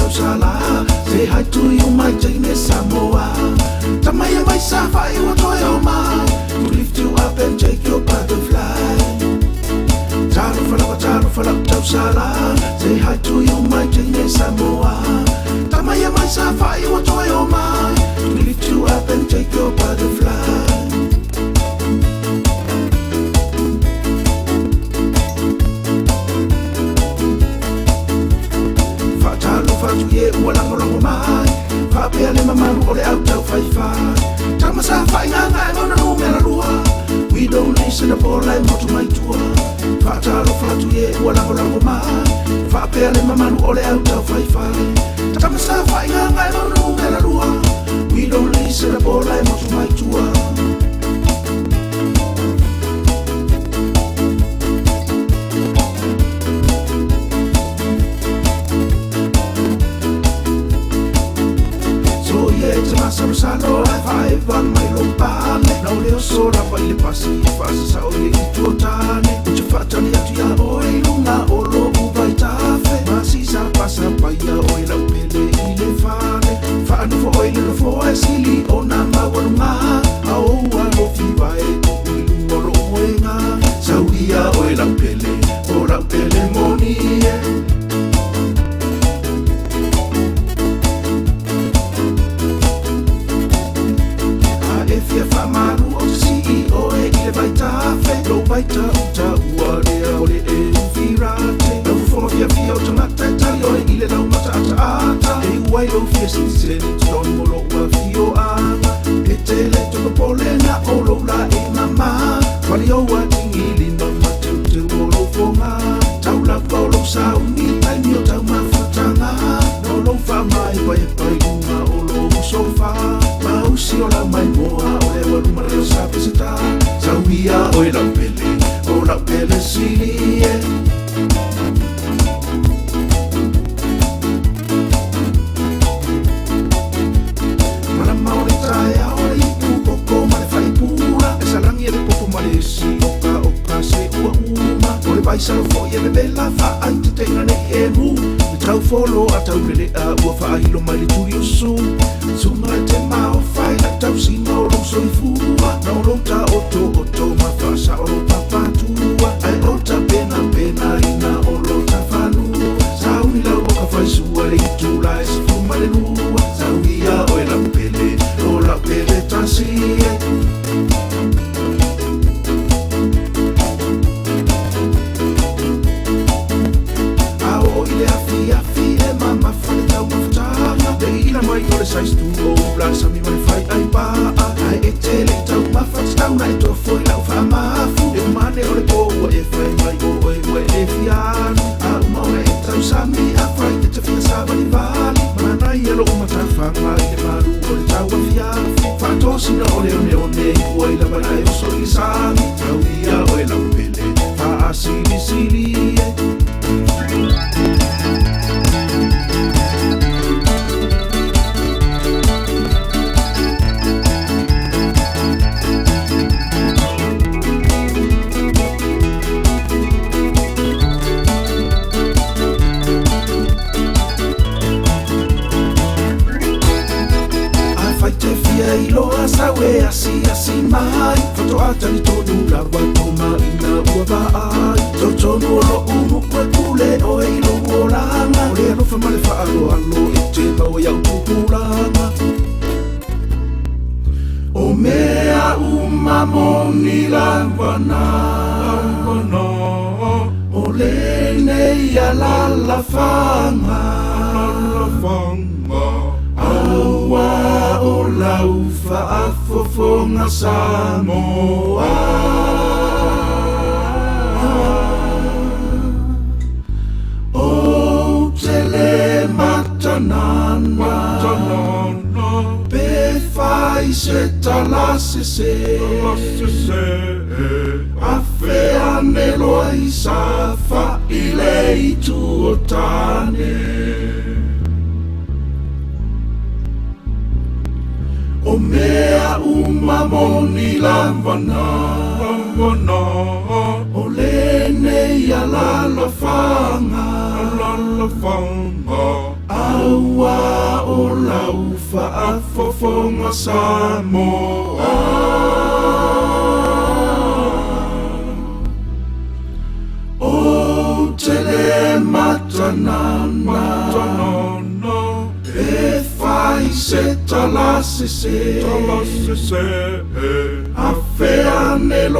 Sala. Say hi to you, my Chinese Samoa. Tamaya my Safa, you want your mind to lift you up and take your butterfly. Taro falak Sala. Say hi to you, my Chinese Samoa. Tamaya my Safa, you want your mind to lift you up and take your butterfly. Ye walang mai fa pe ale mamaru ole au tau fai fai tama sa fai nga nga ngona no mera lua we don't listen to all like motu mai tua fa taro fa tu ye walang mai fa pe ale mamaru ole au tau fai fai tama sa fai nga nga ngona no mera lua we don't listen to all like motu mai tua. Sano ai van mai lontane non le sola poi le passi fasi sa o le tuo tane ci facciano ya tia oi lunga o lo vai tafe ma si sa passa poi ya oi la pele ile fane fanno fo oi le fo e sili ona ma wonga au wa lo fi vai lungo lo moenga sa uia oi la pele monie. Baita uta uarea ole e virate na ufono via via automata talio e ile na umata ata e uai lo fia siniseni tudoni molo ua fio ama e tele tono pole na olo la e mama wali o wa tingili mama te olo fonga taula polo sauni tai mio tau mafatanga no lo fa mai pai uma olo sofa mausi o la mai moa ole walu mareo sapisita sauia oi la pele silie. Mana maore taia oi tu koko male fai pura e salangi e le popo male si oka se ua uma ole vai salo foi e le bella fa ai te tenga ne e mu me trau folo a tau lele a ua fa ahilo mai le turi o su sunga te mao fai la tau si maolo soi fua na olota oto ma fa sa olo papa tua ai ota pena ina olota fanu sauni la oka fai sua le itula e si fuma le lua sauia o la pele tasie. Mai ore sais tu o blasa mi mai fai ai pa ai e tele tau mafat tau nai to foi lau fa mafu e mane ore po e fai mai o e fian a uma ore tau sami a fai te fia sabani vali mana ia lo mata fa mai e maru ore tau a fian fa tosi na ore one o e la bana e so sami tau ia o e la pele fa asili iloa sawe asi mai foto ata ni tonu la watoma ina ua vai totono lo umu kwe kule o e ilo uolanga ole alofa male fa alo e te mau ya upupulanga o mea umamoni langwana o le nei ala la fanga aua o laufa a fofonga Samoa o tele matanana pe fai se talase se a fe anelo ai safa ilei tuotane o mea umamoni lamwana o le nei ala la fanga au tonga Samoa. O tele matanana, e fai se talasese, a fea nelo